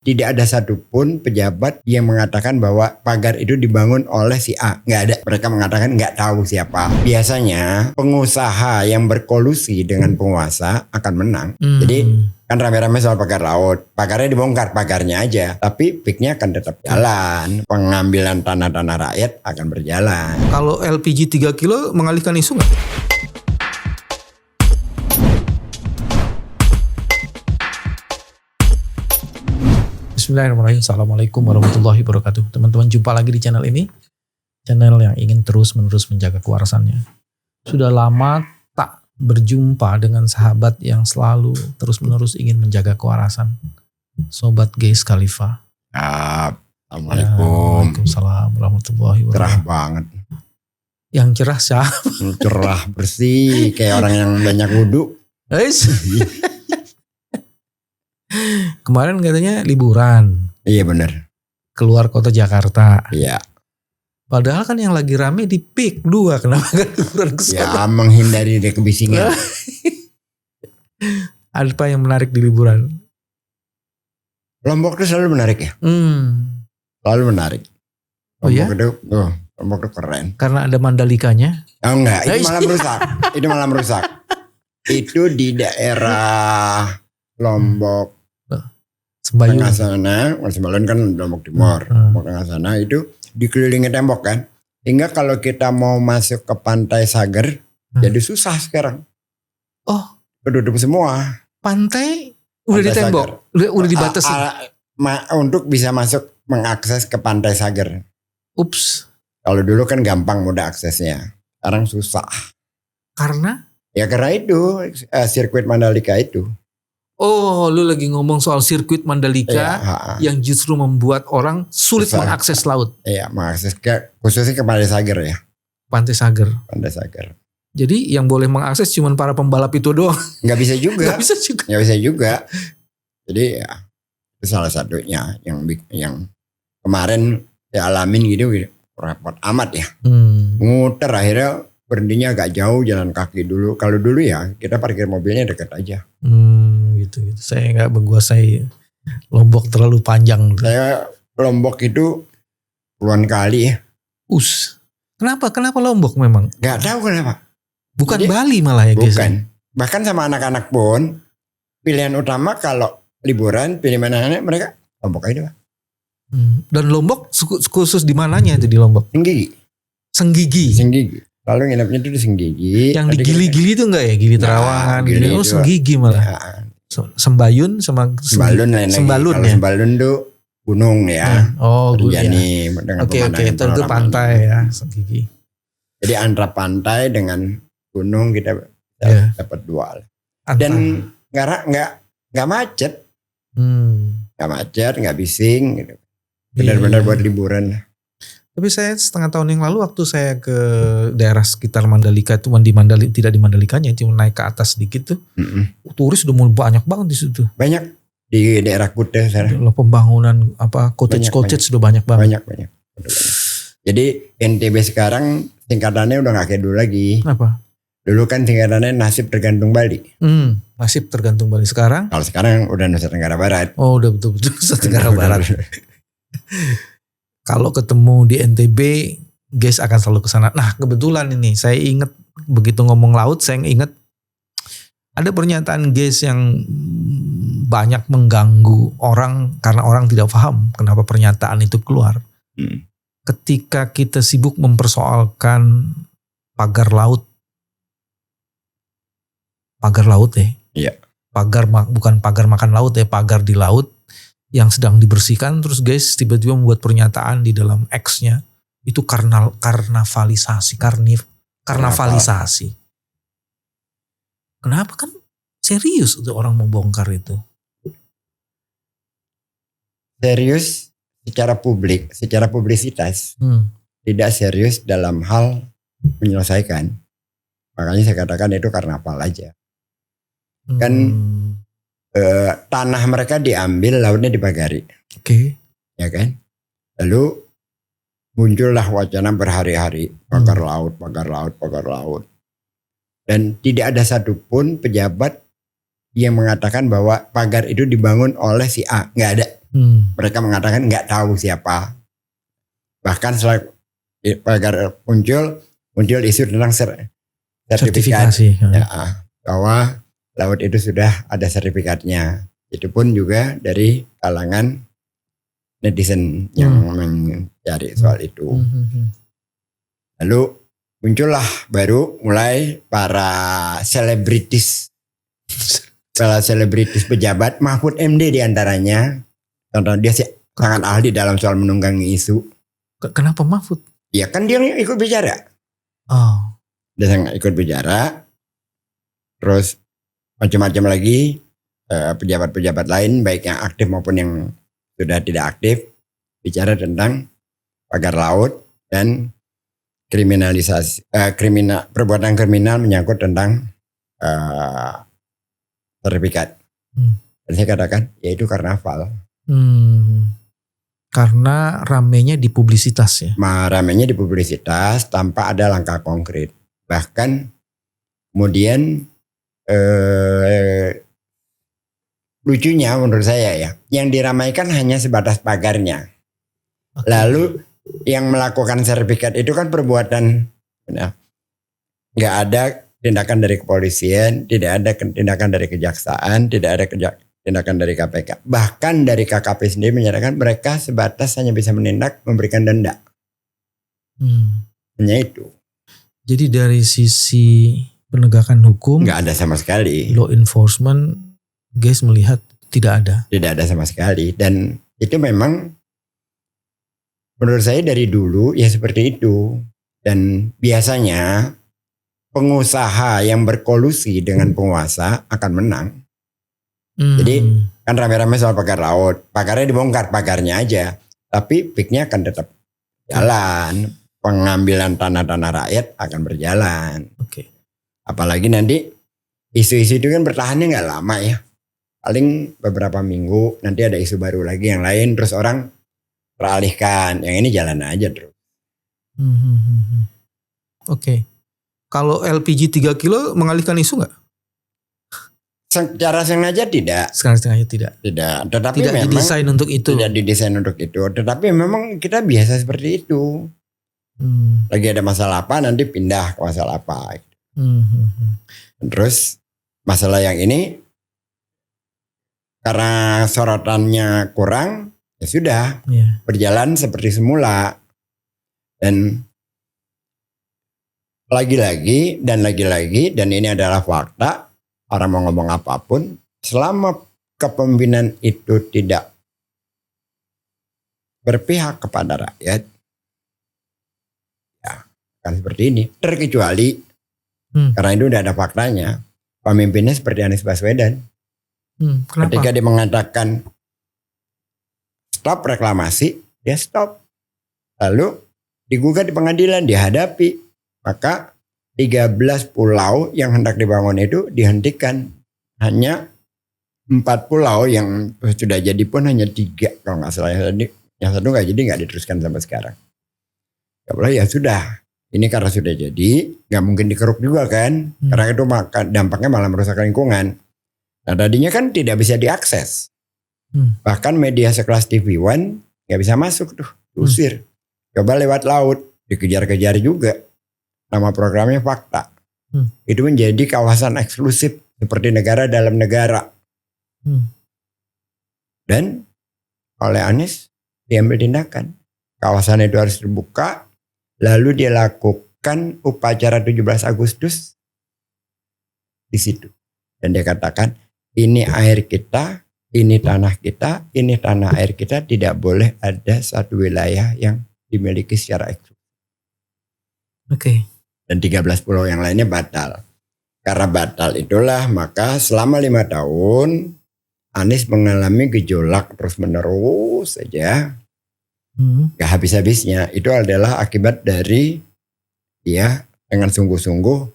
Tidak ada satupun pejabat yang mengatakan bahwa pagar itu dibangun oleh si A. Nggak ada. Mereka mengatakan nggak tahu siapa. Biasanya pengusaha yang berkolusi dengan penguasa akan menang. Jadi kan rame-rame soal pagar laut. Pagarnya dibongkar, pagarnya aja. Tapi piknya akan tetap jalan. Pengambilan tanah-tanah rakyat akan berjalan. Kalau LPG 3 kilo mengalihkan isu nggak? Bismillahirrahmanirrahim. Assalamualaikum warahmatullahi wabarakatuh. Teman-teman, jumpa lagi di channel ini. Channel yang ingin terus-menerus menjaga kewarasannya. Sudah lama tak berjumpa dengan sahabat yang selalu terus-menerus ingin menjaga kewarasan. Sobat Geis Khalifa. Assalamualaikum. Waalaikumsalam warahmatullahi wabarakatuh. Cerah banget. Yang cerah siapa? Cerah bersih kayak orang yang banyak wudhu. Kemarin katanya liburan. Iya benar. Keluar kota Jakarta. Iya. Padahal kan yang lagi rame di PIK 2. Kenapa kan liburan ke sana? Ya menghindari dari kebisingan. Apa yang menarik di liburan? Lombok itu selalu menarik ya. Selalu menarik. Oh ya? Lombok itu keren. Karena ada Mandalikanya. Oh enggak, itu malah merusak. Itu malah merusak. Itu di daerah Lombok Sembayun. tengah sana, Sembayun kan Lombok Timur. Lombok tengah sana itu dikelilingi tembok kan. Hingga kalau kita mau masuk ke pantai Sager, jadi susah sekarang. Oh, Ketutup semua. pantai udah di tembok, udah dibatasi. Untuk bisa masuk mengakses ke pantai Sager. Ups. Kalau dulu kan gampang mudah aksesnya. Sekarang susah. Karena? Ya karena itu sirkuit Mandalika itu. Oh, lu lagi ngomong soal sirkuit Mandalika yang justru membuat orang sulit mengakses laut. Iya, mengakses khususnya ke Pantai Sager ya. Pantai Sager. Pantai Sager. Jadi yang boleh mengakses cuma para pembalap itu doang. Nggak bisa juga. Nggak bisa juga. Nggak bisa juga. Jadi ya itu salah satunya yang kemarin dialamin gitu repot amat ya. Muter akhirnya berhentinya agak jauh, jalan kaki dulu. Kalau dulu ya kita parkir mobilnya dekat aja. Gitu. Saya nggak menguasai Lombok terlalu panjang. Saya Lombok itu puluhan kali ya. Kenapa Lombok memang? Nggak tahu kenapa. Bukan Jadi, Bali malah ya guys. Bukan. Bahkan sama anak-anak pun pilihan utama kalau liburan pilih mana mereka Lombok aja Pak. Dan Lombok khusus di mananya itu di Lombok? Senggigi. Lalu nginepnya itu di Senggigi. Yang di Gili-Gili itu enggak ya? Gili Terawangan. Senggigi malah. Ya. Sembayun sama Sembalun lain Sembalun lagi. ya. Sembalun tuh gunung ya. Gunung. Oke, itu pantai ya, Senggigi. Jadi antara pantai dengan gunung kita dapat dua. Dan nggak macet. Nggak macet, nggak bising gitu. Benar-benar buat liburan. Tapi saya setengah tahun yang lalu waktu saya ke daerah sekitar Mandalika itu tidak di Mandalikanya, cuma naik ke atas sedikit tuh. Turis udah mulai banyak banget di situ. Banyak di daerah Kuta sana. Pembangunan cottage sudah banyak banget. Banyak. Jadi NTB sekarang tingkatannya udah nggak kayak dulu lagi. Apa? Dulu kan tingkatannya nasib tergantung Bali. Nasib tergantung Bali. Sekarang? Kalau sekarang udah Nusa Tenggara Barat. Oh udah betul-betul Nusa Tenggara Barat. Kalau ketemu di NTB, guys akan selalu ke sana. Nah kebetulan ini saya ingat begitu ngomong laut, saya ingat ada pernyataan guys yang banyak mengganggu orang karena orang tidak paham kenapa pernyataan itu keluar. Ketika kita sibuk mempersoalkan pagar laut ya. Iya. Bukan pagar makan laut ya, pagar di laut yang sedang dibersihkan, terus guys tiba-tiba membuat pernyataan di dalam X-nya itu karnavalisasi. Kenapa kan serius untuk orang membongkar itu? Serius secara publik, secara publisitas. Tidak serius dalam hal menyelesaikan. Makanya saya katakan itu karnaval aja. Kan tanah mereka diambil, lautnya dipagari. Oke. Ya kan? Lalu muncullah wacana berhari-hari pagar laut. Dan tidak ada satupun pejabat yang mengatakan bahwa pagar itu dibangun oleh si A. Nggak ada. Mereka mengatakan nggak tahu siapa. Bahkan setelah pagar muncul isu tentang sertifikat Sertifikasi. ya, bahwa laut itu sudah ada sertifikatnya. Itu pun juga dari kalangan netizen yang mencari soal itu. Lalu muncullah baru mulai para selebritis pejabat, Mahfud MD diantaranya. Contoh dia sih sangat ahli dalam soal menunggangi isu. Kenapa Mahfud? Ya kan dia ikut bicara. Oh. Dia sangat ikut bicara. Terus macam-macam lagi pejabat-pejabat lain baik yang aktif maupun yang sudah tidak aktif bicara tentang pagar laut dan kriminalisasi perbuatan kriminal menyangkut tentang sertifikat. Dan saya katakan ya itu karnaval. Karena ramenya di publisitas ya. Ramenya di publisitas tanpa ada langkah konkret. Bahkan kemudian lucunya menurut saya ya, yang diramaikan hanya sebatas pagarnya. Lalu yang melakukan sertifikat itu kan perbuatan, nggak ada tindakan dari kepolisian, tidak ada tindakan dari kejaksaan, tidak ada tindakan dari KPK. Bahkan dari KKP sendiri menyatakan mereka sebatas hanya bisa menindak, memberikan denda. Hanya itu. Jadi dari sisi penegakan hukum, nggak ada sama sekali. Law enforcement, guys melihat tidak ada. Tidak ada sama sekali. Dan itu memang menurut saya dari dulu ya seperti itu. Dan biasanya pengusaha yang berkolusi dengan penguasa akan menang. Jadi kan rame-rame soal pagar laut. Pagarnya dibongkar, pagarnya aja. Tapi piknya akan tetap jalan. Pengambilan tanah-tanah rakyat akan berjalan. Oke. Apalagi nanti isu-isu itu kan bertahannya nggak lama ya. Paling beberapa minggu nanti ada isu baru lagi yang lain. Terus orang teralihkan. Yang ini jalan aja terus. Oke. Kalau LPG 3 kilo mengalihkan isu nggak? Secara sengaja tidak. Sekarang setengahnya tidak. Tidak. Tetapi Tidak memang didesain untuk itu. tidak didesain untuk itu. Tetapi memang kita biasa seperti itu. Lagi ada masalah apa nanti pindah ke masalah apa. Terus masalah yang ini karena sorotannya kurang ya sudah berjalan seperti semula. Dan lagi-lagi dan ini adalah fakta. Orang mau ngomong apapun, selama kepemimpinan itu tidak berpihak kepada rakyat, ya kan seperti ini. Terkecuali, karena itu udah ada faktanya, pemimpinnya seperti Anies Baswedan. Kenapa? Ketika dia mengatakan stop reklamasi, dia stop. Lalu digugat di pengadilan, dihadapi. Maka 13 pulau yang hendak dibangun itu dihentikan. Hanya 4 pulau yang sudah jadi pun hanya 3 kalau nggak salah. Yang satu nggak jadi, nggak diteruskan sampai sekarang. Ya sudah. Ini karena sudah jadi, nggak mungkin dikeruk juga kan. Karena itu dampaknya malah merusak lingkungan. Nah tadinya kan tidak bisa diakses. Bahkan media sekelas TV One nggak bisa masuk tuh, diusir. Coba lewat laut, dikejar-kejar juga. Nama programnya Fakta. Itu menjadi kawasan eksklusif seperti negara dalam negara. Dan oleh Anies diambil tindakan. Kawasan itu harus terbuka. Lalu dia lakukan upacara 17 Agustus di situ. Dan dia katakan ini air kita, ini tanah kita, ini tanah air kita, tidak boleh ada satu wilayah yang dimiliki secara eksklusif. Oke. Dan 13 pulau yang lainnya batal. Karena batal itulah maka selama 5 tahun Anies mengalami gejolak terus menerus saja. Gak habis-habisnya. Itu adalah akibat dari dia dengan sungguh-sungguh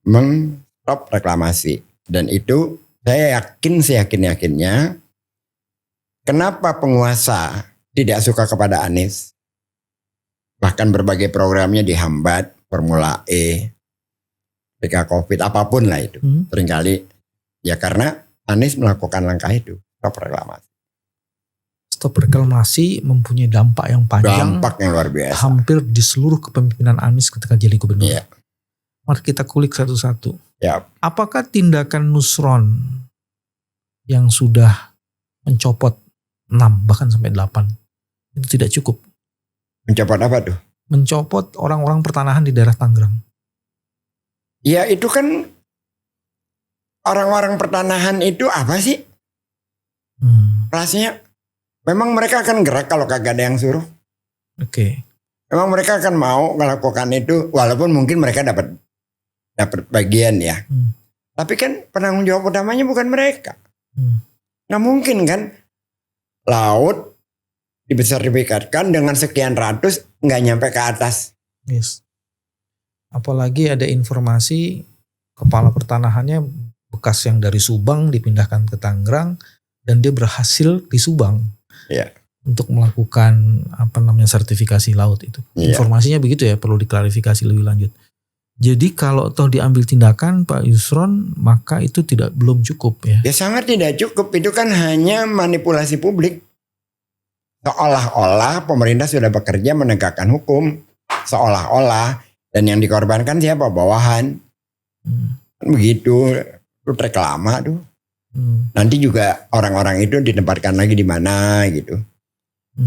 men-stop reklamasi. Dan itu saya seyakin-yakinnya kenapa penguasa tidak suka kepada Anies. Bahkan berbagai programnya dihambat. Formula E, ketika COVID, apapun lah itu. Seringkali ya karena Anies melakukan langkah itu, stop reklamasi. stop reklamasi mempunyai dampak yang panjang. Dampak yang luar biasa. Hampir di seluruh kepemimpinan Anies ketika jadi gubernur. Iya. Mari kita kulik satu-satu. Ya. Apakah tindakan Nusron yang sudah mencopot 6 bahkan sampai 8 itu tidak cukup? Mencopot apa tuh? Mencopot orang-orang pertanahan di daerah Tangerang. Ya itu kan orang-orang pertanahan itu apa sih? Rasanya memang mereka akan gerak kalau kagak ada yang suruh. Oke. Memang mereka akan mau melakukan itu walaupun mungkin mereka dapat bagian ya. Tapi kan penanggung jawab utamanya bukan mereka. Nggak mungkin kan laut dibesar-besarkan dengan sekian ratus nggak nyampe ke atas. Yes. Apalagi ada informasi kepala pertanahannya bekas yang dari Subang dipindahkan ke Tangerang dan dia berhasil di Subang. Iya. Untuk melakukan sertifikasi laut itu. Iya. Informasinya begitu ya, perlu diklarifikasi lebih lanjut. Jadi kalau toh diambil tindakan Pak Yusron, maka itu belum cukup ya. Ya sangat tidak cukup, itu kan hanya manipulasi publik. Seolah-olah pemerintah sudah bekerja menegakkan hukum, seolah-olah, dan yang dikorbankan siapa? Bawahan. Begitu, itu trik lama tuh. Nanti juga orang-orang itu ditempatkan lagi di mana gitu.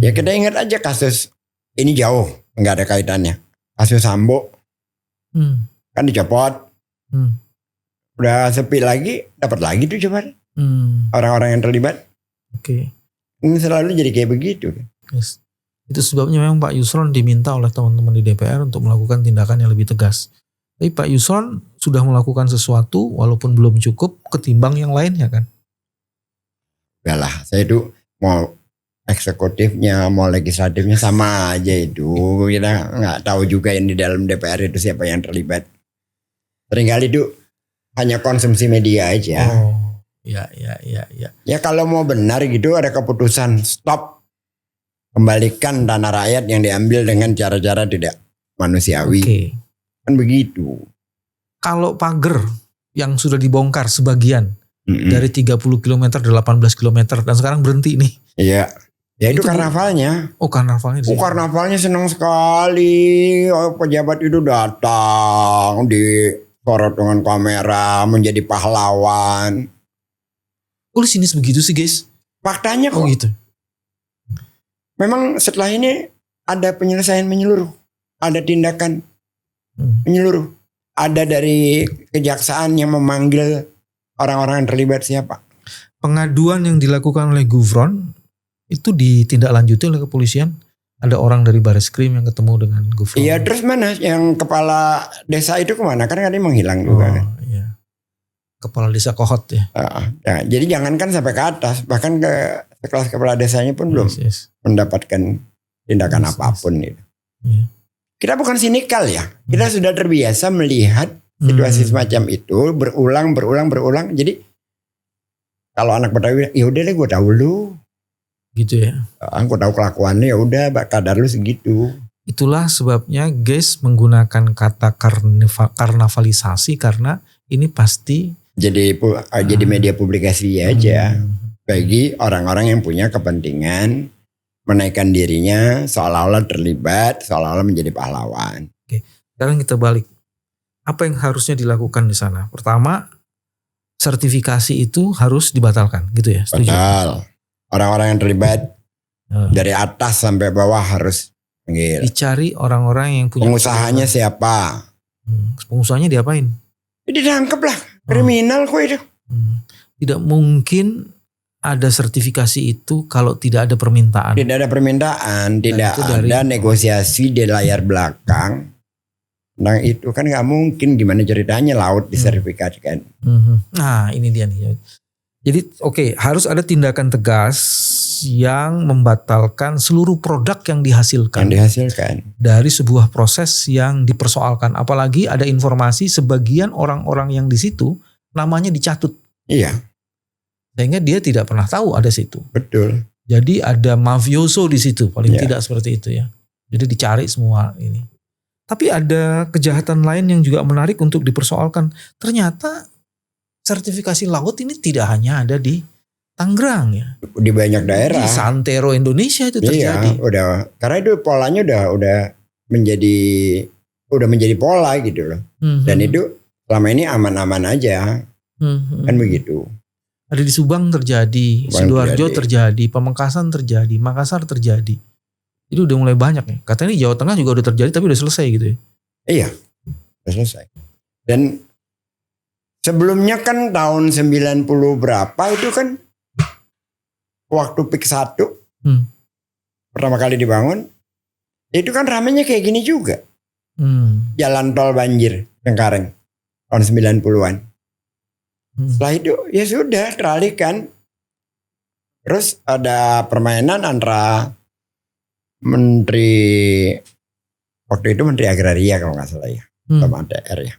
Ya kita ingat aja kasus ini jauh nggak ada kaitannya. Kasus Sambo kan dicopot, udah sepi lagi, dapat lagi tuh coba orang-orang yang terlibat. Oke. Ini selalu jadi kayak begitu. Yes. Itu sebabnya memang Pak Yusron diminta oleh teman-teman di DPR untuk melakukan tindakan yang lebih tegas. Tapi Pak Yusron sudah melakukan sesuatu walaupun belum cukup ketimbang yang lainnya kan. Udah lah, saya itu mau eksekutifnya, mau legislatifnya sama aja itu. Kita nggak tahu juga yang di dalam DPR itu siapa yang terlibat. Seringkali itu hanya konsumsi media aja. Oh, ya. Ya kalau mau benar gitu ada keputusan stop, kembalikan tanah rakyat yang diambil dengan cara-cara tidak manusiawi. Oke. Kan begitu. Kalau pagar yang sudah dibongkar sebagian dari 30 km ke 18 km dan sekarang berhenti nih. Iya. Ya itu Itu karnavalnya. Oh karnavalnya. Karnavalnya senang sekali. Pejabat itu datang disorot dengan kamera menjadi pahlawan. Oh sinis begitu sih guys. Faktanya kok. Oh gitu. Memang setelah ini ada penyelesaian menyeluruh. Ada tindakan menyeluruh. Ada dari kejaksaan yang memanggil orang-orang yang terlibat siapa. Pengaduan yang dilakukan oleh Gufron itu ditindaklanjuti oleh kepolisian. Ada orang dari Bareskrim yang ketemu dengan Gufron. Iya terus mana yang kepala desa itu kemana? Kan katanya menghilang juga kan. Iya. Kepala desa Kohot ya. Ya, jadi jangankan sampai ke atas. Bahkan ke sekelas kepala desanya pun belum mendapatkan tindakan apapun. Gitu. Iya. Kita bukan sinikal ya. Kita sudah terbiasa melihat situasi semacam itu berulang. Jadi kalau anak Betawi, ya udah deh gue tahu lu. Gitu ya. Gue tahu kelakuannya, ya udah kadar lu segitu. Itulah sebabnya guys menggunakan kata karnavalisasi karena ini pasti jadi media publikasi aja bagi orang-orang yang punya kepentingan menaikkan dirinya seolah-olah terlibat, seolah-olah menjadi pahlawan. Oke, sekarang kita balik. Apa yang harusnya dilakukan di sana? Pertama, sertifikasi itu harus dibatalkan, gitu ya? Setuju? Betul. Orang-orang yang terlibat dari atas sampai bawah harus panggil. Dicari orang-orang yang punya pengusahanya siapa? Pengusahanya diapain? Ditangkap lah, kriminal kok itu. Tidak mungkin ada sertifikasi itu kalau tidak ada permintaan. Tidak ada permintaan, tidak ada negosiasi di layar belakang. Nah itu kan nggak mungkin, gimana ceritanya laut disertifikatkan. Nah ini dia nih. Jadi harus ada tindakan tegas yang membatalkan seluruh produk yang dihasilkan. Dari sebuah proses yang dipersoalkan. Apalagi ada informasi sebagian orang-orang yang di situ namanya dicatut. Iya. Sehingga dia tidak pernah tahu ada situ. Betul. Jadi ada mafioso di situ, paling tidak seperti itu ya. Jadi dicari semua ini. Tapi ada kejahatan lain yang juga menarik untuk dipersoalkan. Ternyata sertifikasi laut ini tidak hanya ada di Tangerang ya. Di banyak daerah. Di santero Indonesia itu Iya, terjadi. udah. Karena itu polanya udah menjadi pola gitu loh. Dan itu selama ini aman-aman aja. Kan begitu. Ada di Subang terjadi, Sidoarjo terjadi, Pamekasan terjadi, Makassar terjadi. Itu udah mulai banyak ya. Katanya di Jawa Tengah juga udah terjadi tapi udah selesai gitu ya. Iya, udah selesai. Dan sebelumnya kan tahun 90 berapa itu kan waktu PIK 1 pertama kali dibangun, itu kan ramenya kayak gini juga. Jalan tol banjir Cengkareng tahun 90-an. Setelah itu ya sudah teralihkan. Terus ada permainan antara Menteri waktu itu Menteri Agraria kalau nggak salah ya, sama ATR ya.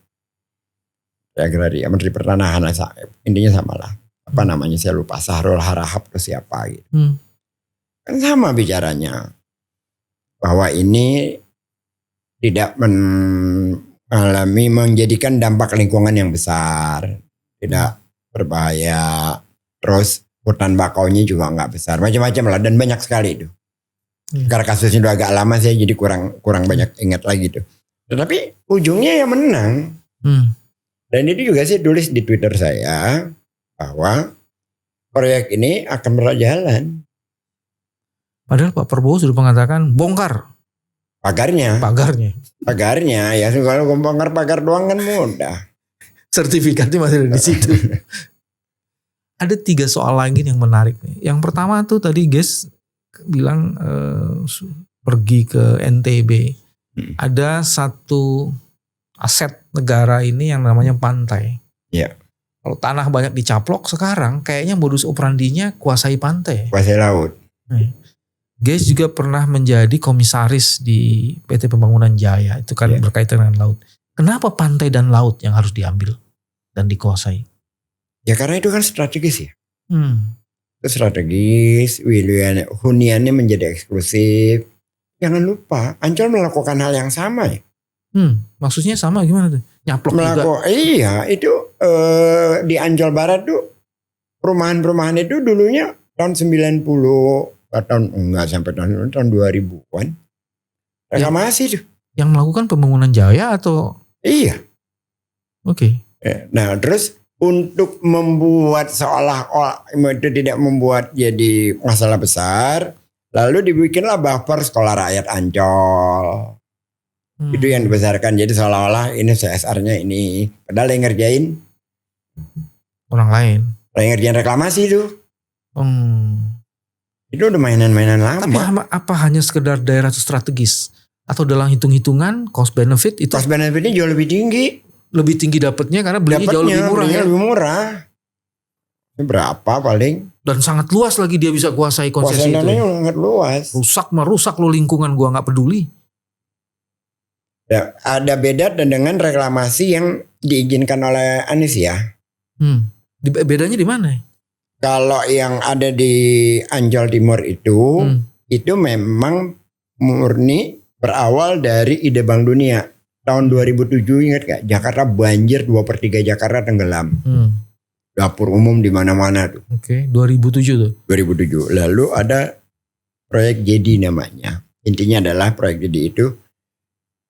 Menteri Agraria, Menteri Pertanahan, intinya sama lah. Apa namanya saya lupa, Sahrul Harahap atau siapa gitu. Kan sama bicaranya bahwa ini tidak menjadikan dampak lingkungan yang besar, tidak berbahaya, terus hutan bakaunya juga nggak besar, macam-macam lah, dan banyak sekali itu. Karena kasusnya udah agak lama saya jadi kurang banyak ingat lagi tuh. Tetapi ujungnya yang menang. Dan itu juga saya tulis di Twitter saya bahwa proyek ini akan berjalan. Padahal Pak Prabowo sudah mengatakan bongkar pagarnya ya, kalau bongkar pagar doang kan mudah. Sertifikatnya masih ada di situ. Ada 3 soal lagi yang menarik nih. Yang pertama tuh tadi guys bilang pergi ke NTB. Ada satu aset negara ini yang namanya pantai. Iya. Kalau tanah banyak dicaplok sekarang kayaknya modus operandinya kuasai pantai. Kuasai laut. Guys juga pernah menjadi komisaris di PT Pembangunan Jaya. Itu kan berkaitan dengan laut. Kenapa pantai dan laut yang harus diambil dan dikuasai? Ya karena itu kan strategis ya. Itu strategis, huniannya menjadi eksklusif. Jangan lupa, Ancol melakukan hal yang sama ya. Maksudnya sama gimana tuh? Nyaplok juga? Iya, itu di Ancol Barat tuh perumahan-perumahan itu dulunya tahun 90 enggak sampai tahun 2000-an. Reklamasi tuh. Yang melakukan Pembangunan Jaya atau? Iya. Oke. Nah, terus untuk membuat seolah-olah itu tidak membuat jadi masalah besar, lalu dibikinlah buffer sekolah rakyat Ancol. Itu yang dibesarkan, jadi seolah-olah ini CSR-nya ini, padahal yang ngerjain orang lain. Yang ngerjain reklamasi itu. Itu udah mainan-mainan lama. Tapi apa hanya sekedar daerah strategis? Atau dalam hitung-hitungan cost benefit itu? Cost benefitnya jauh lebih tinggi. Lebih tinggi dapatnya karena belinya jauh lebih murah ya. Lebih murah. Berapa paling? Dan sangat luas lagi dia bisa kuasai konsesi itu. Kuasanya sangat luas. Rusak lo lingkungan, gua nggak peduli. Ya, ada beda dengan reklamasi yang diizinkan oleh Anies ya. Bedanya di mana? Kalau yang ada di Ancol Timur itu memang murni berawal dari ide Bank Dunia. Tahun 2007 ingat gak? Jakarta banjir 2/3 Jakarta tenggelam. Dapur umum di mana-mana tuh. Oke, 2007 tuh. 2007. Lalu ada proyek JEDI namanya. Intinya adalah proyek JEDI itu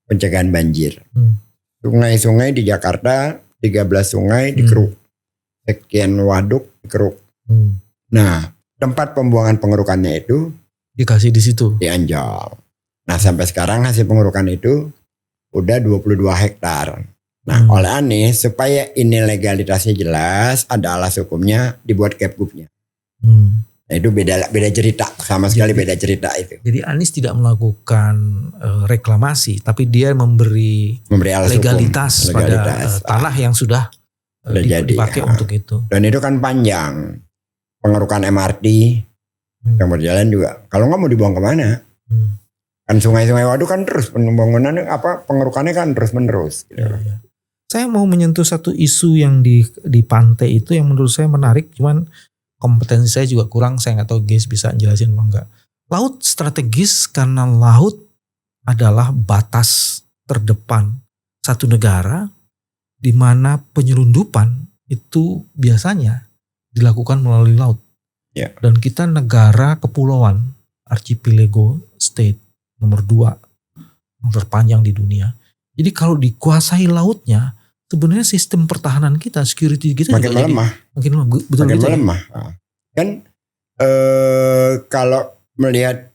pencegahan banjir. Sungai-sungai di Jakarta, 13 sungai dikeruk. Sekian waduk dikeruk. Nah, tempat pembuangan pengerukannya itu dikasih di situ. Di Ancol. Nah, sampai sekarang hasil pengerukan itu udah 22 hektar. Nah, oleh Anies supaya ini legalitasnya jelas, ada alas hukumnya, dibuat Kepgubnya. Nah, itu beda cerita, sama sekali beda cerita itu. Jadi Anies tidak melakukan reklamasi, tapi dia memberi legalitas pada tanah yang sudah dipakai untuk itu. Dan itu kan panjang. Pengerukan MRT yang berjalan juga. Kalau nggak mau dibuang kemana? Kan sungai-sungai waduk kan terus pembangunan pengerukannya kan terus menerus. Gitu. Ya. Saya mau menyentuh satu isu yang di pantai itu yang menurut saya menarik, cuman kompetensi saya juga kurang, saya nggak tahu guys bisa jelasin apa enggak. Laut strategis karena laut adalah batas terdepan satu negara di mana penyelundupan itu biasanya dilakukan melalui laut. Ya. Dan kita negara kepulauan, archipelago state nomor 2 yang terpanjang di dunia. Jadi kalau dikuasai lautnya, sebenarnya sistem pertahanan kita, security kita makin juga melemah. makin lemah. Betul Makin gitu ya? melemah. Kan kalau melihat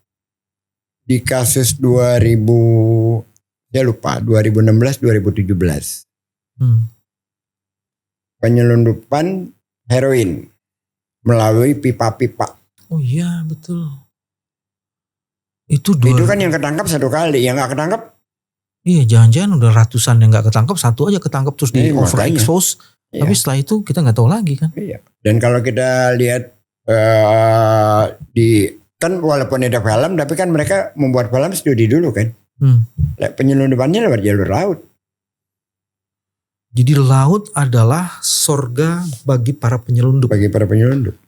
di kasus 2016 2017 penyelundupan heroin melalui pipa-pipa. Oh iya betul. Itu kan yang ketangkap satu kali, yang nggak ketangkap. Iya, jangan-jangan udah ratusan yang nggak ketangkap, satu aja ketangkap terus di overexpose. Iya. Tapi setelah itu kita nggak tahu lagi kan. Iya. Dan kalau kita lihat kan walaupun ada film, tapi kan mereka membuat film studi dulu kan. Penyelundupannya lewat jalur laut. Jadi laut adalah sorga bagi para penyelundup.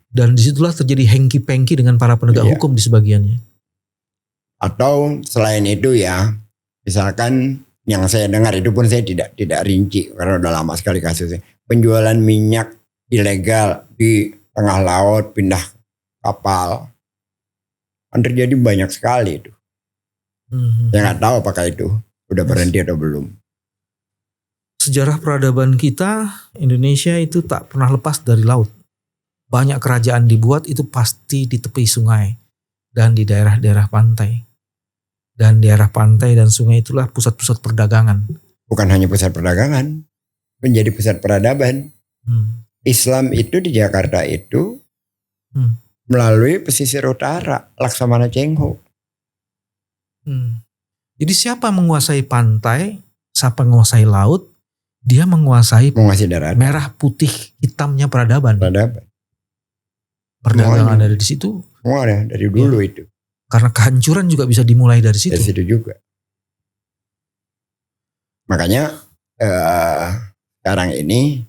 Dan disitulah terjadi hengki-pengki dengan para penegak hukum di sebagiannya. Atau selain itu ya, misalkan yang saya dengar itu pun saya tidak rinci karena udah lama sekali kasusnya. Penjualan minyak ilegal di tengah laut pindah kapal. Kan terjadi banyak sekali itu. Saya nggak tahu apakah itu udah berhenti atau belum. Sejarah peradaban kita, Indonesia itu tak pernah lepas dari laut. Banyak kerajaan dibuat itu pasti di tepi sungai dan di daerah-daerah pantai. Dan daerah pantai dan sungai itulah pusat-pusat perdagangan. Bukan hanya pusat perdagangan, menjadi pusat peradaban. Islam itu di Jakarta itu melalui pesisir utara, Laksamana Cengho. Jadi siapa menguasai pantai, siapa menguasai laut, dia menguasai darat. Merah putih hitamnya peradaban. Perdagangan dari situ. Semua ada dari dulu itu. Karena kehancuran juga bisa dimulai dari situ. Dari situ juga. Makanya sekarang ini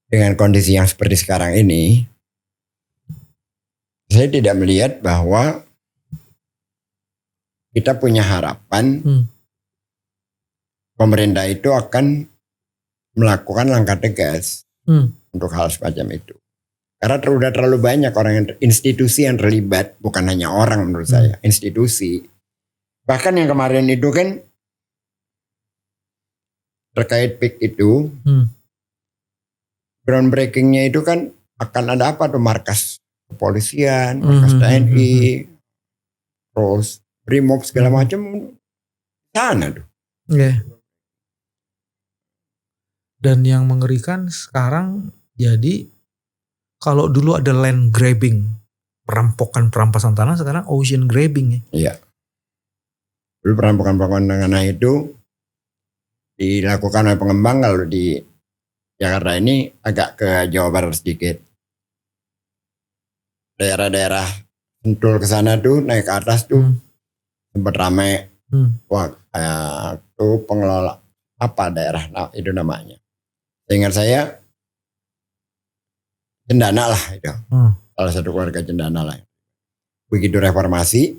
dengan kondisi yang seperti sekarang ini, saya tidak melihat bahwa kita punya harapan pemerintah itu akan melakukan langkah tegas untuk hal semacam itu. Karena udah terlalu banyak institusi yang terlibat, bukan hanya orang menurut saya, institusi. Bahkan yang kemarin itu kan terkait PIK itu, groundbreakingnya itu kan akan ada apa tuh, markas kepolisian, markas TNI, terus Brimob segala macam sana tuh. Dan yang mengerikan sekarang jadi kalau dulu ada land grabbing, perampasan tanah, sekarang ocean grabbing ya. Iya. Dulu perampokan tanah itu dilakukan oleh pengembang, kalau di Jakarta ini agak ke Jawa Barat sedikit. Daerah-daerah Sentul ke sana tuh, naik ke atas tuh sempat ramai. Wah, tuh pengelola apa daerah itu namanya. Seingat saya Cendana lah itu. Salah satu keluarga Cendana lah. Begitu reformasi,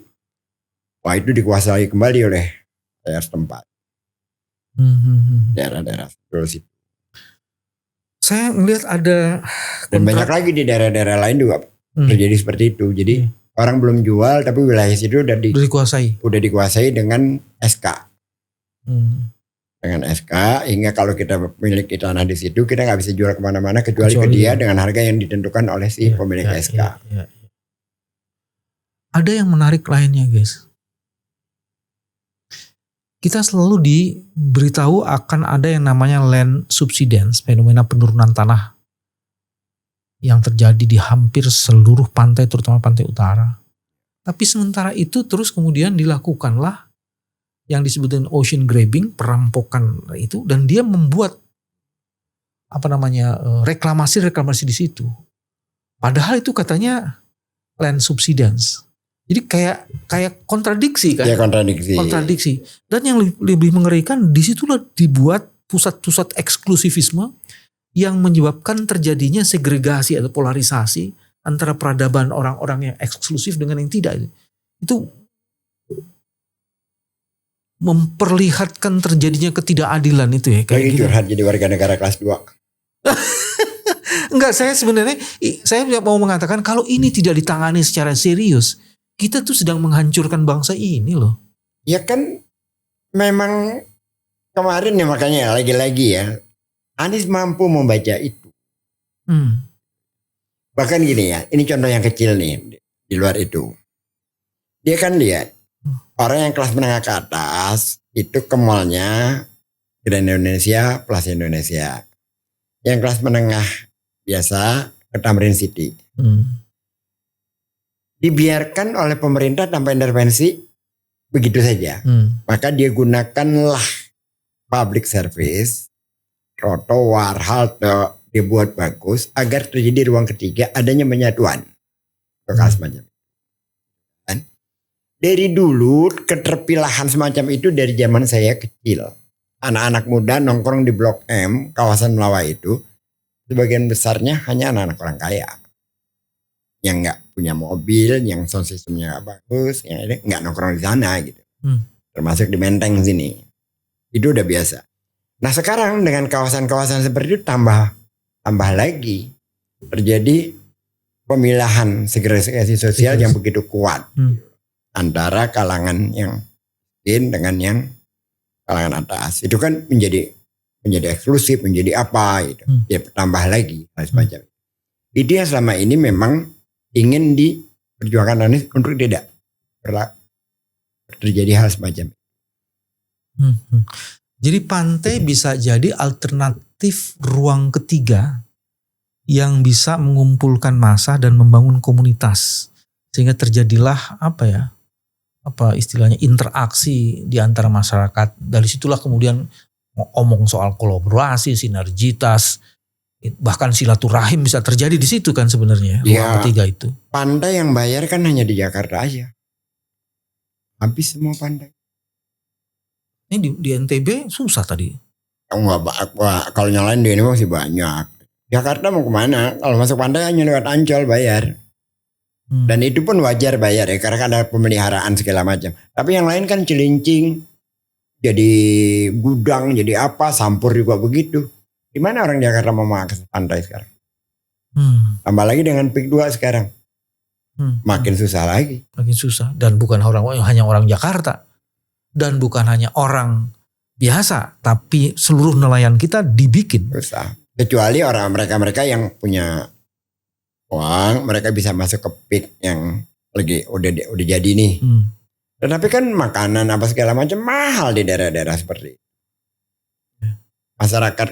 wah itu dikuasai kembali oleh daerah setempat. Daerah-daerah terus itu. Saya melihat ada dan banyak lagi di daerah-daerah lain juga terjadi seperti itu. Jadi orang belum jual tapi wilayah situ udah dikuasai dengan SK. Dengan SK, hingga kalau kita memiliki tanah di situ, kita nggak bisa jual kemana-mana kecuali ke dia dengan harga yang ditentukan oleh si pemilik SK. Ada yang menarik lainnya, guys. Kita selalu diberitahu akan ada yang namanya land subsidence, fenomena penurunan tanah yang terjadi di hampir seluruh pantai, terutama pantai utara. Tapi sementara itu terus kemudian dilakukanlah yang disebutkan ocean grabbing, perampokan itu, dan dia membuat reklamasi di situ. Padahal itu katanya land subsidence. Jadi kayak kontradiksi kan? Ya, kontradiksi. Dan yang lebih mengerikan, disitulah dibuat pusat-pusat eksklusifisme yang menyebabkan terjadinya segregasi atau polarisasi antara peradaban orang-orang yang eksklusif dengan yang tidak. Itu memperlihatkan terjadinya ketidakadilan itu ya. Kayak gitu. Curhat jadi warga negara kelas 2. Enggak, saya mau mengatakan kalau ini tidak ditangani secara serius, kita tuh sedang menghancurkan bangsa ini loh. Ya kan memang kemarin ya makanya lagi-lagi ya Anies mampu membaca itu. Bahkan gini ya, ini contoh yang kecil nih di luar itu. Dia kan lihat orang yang kelas menengah ke atas itu ke mallnya Grand Indonesia, Plaza Indonesia. Yang kelas menengah biasa ke Tamrin City. Dibiarkan oleh pemerintah tanpa intervensi begitu saja. Maka dia gunakanlah public service, trotoar, halte, dibuat bagus agar terjadi ruang ketiga adanya penyatuan. Bekas semacam. Dari dulu keterpilahan semacam itu dari zaman saya kecil. Anak-anak muda nongkrong di Blok M, kawasan Melawai itu, sebagian besarnya hanya anak-anak orang kaya. Yang nggak punya mobil, yang sound systemnya nggak bagus, yang ini nggak nongkrong di sana gitu. Termasuk di Menteng sini. Itu udah biasa. Nah sekarang dengan kawasan-kawasan seperti itu tambah lagi. Terjadi pemilahan segregasi sosial yang begitu kuat. Antara kalangan yang miskin dengan yang kalangan atas. Itu kan menjadi eksklusif, menjadi apa gitu. Ya tambah lagi hal semacam. Itu yang selama ini memang ingin diperjuangkan Anies untuk tidak terjadi hal semacam. Jadi pantai bisa jadi alternatif ruang ketiga yang bisa mengumpulkan massa dan membangun komunitas. Sehingga terjadilah apa istilahnya interaksi di antara masyarakat. Dari situlah kemudian omong soal kolaborasi, sinergitas, bahkan silaturahim bisa terjadi di situ kan sebenarnya ruang ketiga itu. Pantai yang bayar kan hanya di Jakarta aja. Habis semua pantai. Ini di NTB susah tadi. Kalau nyalain di ini masih banyak. Jakarta mau kemana? Kalau masuk pantai hanya lewat Ancol bayar. Dan itu pun wajar bayar ya karena ada pemeliharaan segala macam. Tapi yang lain kan Cilincing, jadi gudang, jadi apa, Sampur juga begitu. Di mana orang Jakarta mau mengakses pantai sekarang? Tambah lagi dengan PIK 2 sekarang. Makin susah lagi. Makin susah. Dan bukan hanya orang Jakarta. Dan bukan hanya orang biasa. Tapi seluruh nelayan kita dibikin. Susah. Kecuali orang mereka yang punya uang, mereka bisa masuk ke PIK yang lagi udah jadi nih. Tetapi kan makanan apa segala macam mahal di daerah-daerah seperti itu. Masyarakat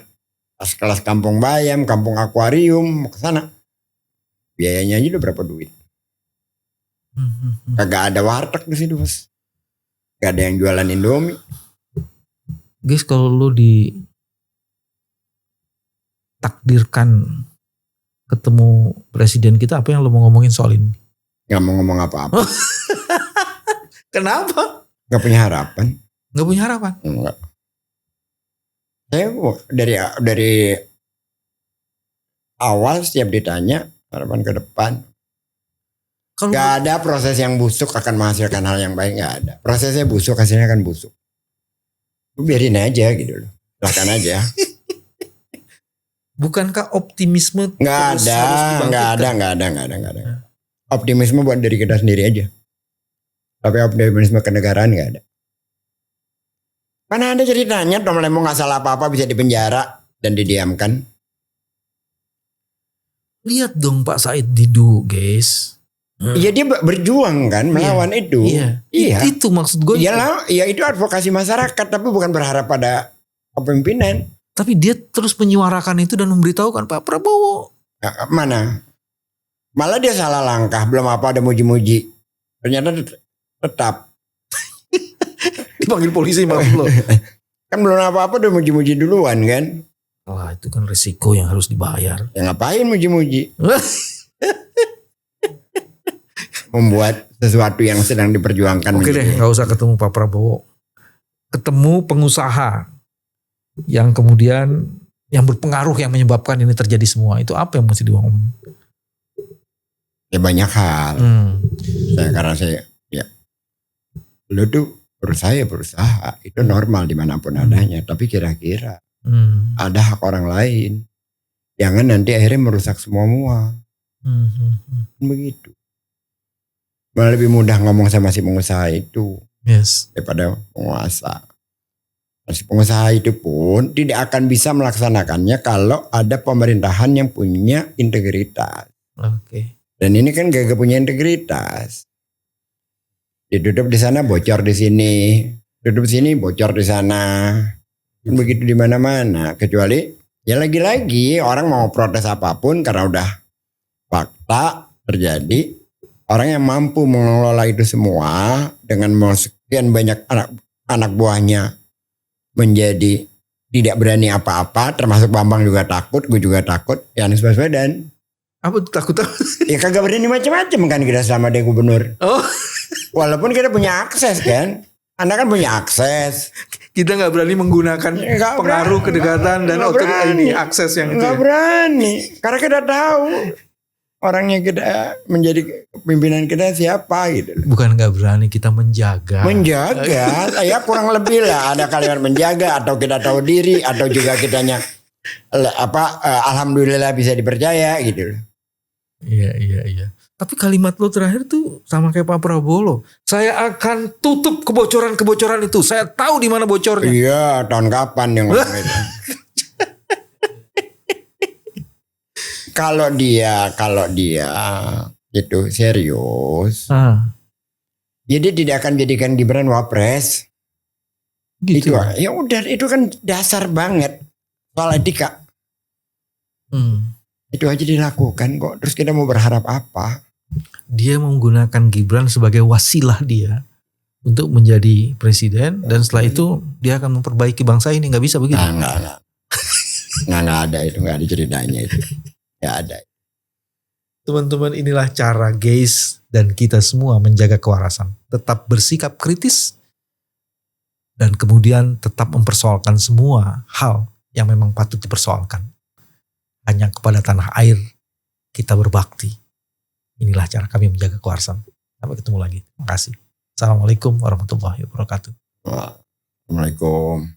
kelas Kampung Bayam, Kampung Akuarium mau ke sana. Biayanya aja udah berapa duit. Kagak ada warteg di situ, Bos. Gak ada yang jualan Indomie. Guys, kalau lu ditakdirkan ketemu presiden kita, apa yang lo mau ngomongin soal ini? Gak mau ngomong apa-apa. Kenapa? Gak punya harapan. Gak punya harapan? Enggak. Saya dari awal setiap ditanya harapan ke depan. Gak ada proses yang busuk akan menghasilkan hal yang baik, gak ada. Prosesnya busuk, hasilnya akan busuk. Biarin aja gitu loh. Silahkan aja. Bukankah optimisme nggak ada. Optimisme buat diri kita sendiri aja. Tapi optimisme kenegaraan nggak ada. Mana ada ceritanya Tom Lemo nggak salah apa-apa bisa dipenjara dan didiamkan. Lihat dong Pak Said Didu, guys. Iya dia berjuang kan melawan itu. Iya. Itu maksud gue. Iyalah, ya itu advokasi masyarakat tapi bukan berharap pada kepemimpinan. Tapi dia terus menyuarakan itu dan memberitahukan Pak Prabowo. Ya, mana? Malah dia salah langkah, belum apa ada muji-muji. Ternyata tetap. Dipanggil polisi maaf lo. Kan belum apa-apa udah muji-muji duluan kan. Wah itu kan resiko yang harus dibayar. Ya ngapain muji-muji? Membuat sesuatu yang sedang diperjuangkan. Oke deh, gak usah ketemu Pak Prabowo. Ketemu pengusaha yang kemudian yang berpengaruh yang menyebabkan ini terjadi semua. Itu apa yang mesti diomongin? Ya banyak hal. Karena saya lu tuh berusaha itu normal dimanapun adanya. Tapi kira-kira ada hak orang lain Jangan nanti akhirnya merusak semua. Begitu. Malah lebih mudah ngomong sama si pengusaha itu Yes. daripada penguasa. Si pengusaha itu pun tidak akan bisa melaksanakannya kalau ada pemerintahan yang punya integritas. Oke. Dan ini kan gak punya integritas. Ditutup di sana, bocor di sini. Tutup sini, bocor di sana. Kan begitu di mana-mana. Kecuali ya lagi-lagi orang mau protes apapun karena udah fakta terjadi. Orang yang mampu mengelola itu semua dengan sekian banyak anak buahnya menjadi tidak berani apa-apa, termasuk Bambang juga takut, gue juga takut, ya Anies Baswedan. Apa tuh takut apa? Ya kagak berani macam-macam kan kita selama dia gubernur. Oh, Walaupun kita punya akses kan, Anda kan punya akses. kita nggak berani menggunakan Nggak pengaruh, berani. kedekatan dan Nggak otoritas berani. ini akses yang itu. Nggak Ya? berani, karena kita tahu orangnya kita menjadi pimpinan kita siapa gitu. Bukan nggak berani, kita menjaga. Menjaga, ya kurang lebih lah ada kalimat menjaga atau kita tahu diri atau juga kitanya alhamdulillah bisa dipercaya gitu. Iya. Tapi kalimat lo terakhir tuh sama kayak Pak Prabowo loh. Saya akan tutup kebocoran-kebocoran itu. Saya tahu di mana bocornya. Iya, tahun kapan yang ngomong itu? Kalau dia itu serius, jadi tidak akan jadikan Gibran wapres. Gitu. Itu ya udah, itu kan dasar banget soal etika. Itu aja dilakukan kok. Terus kita mau berharap apa? Dia menggunakan Gibran sebagai wasilah dia untuk menjadi presiden, dan setelah itu dia akan memperbaiki bangsa ini. Nggak bisa begitu. Nggak ada itu, nggak ada ceritanya itu. Nggak ada. Teman-teman, inilah cara Geis dan kita semua menjaga kewarasan. Tetap bersikap kritis dan kemudian tetap mempersoalkan semua hal yang memang patut dipersoalkan. Hanya kepada tanah air kita berbakti. Inilah cara kami menjaga kewarasan. Sampai ketemu lagi. Terima kasih. Assalamualaikum warahmatullahi wabarakatuh. Waalaikumsalam.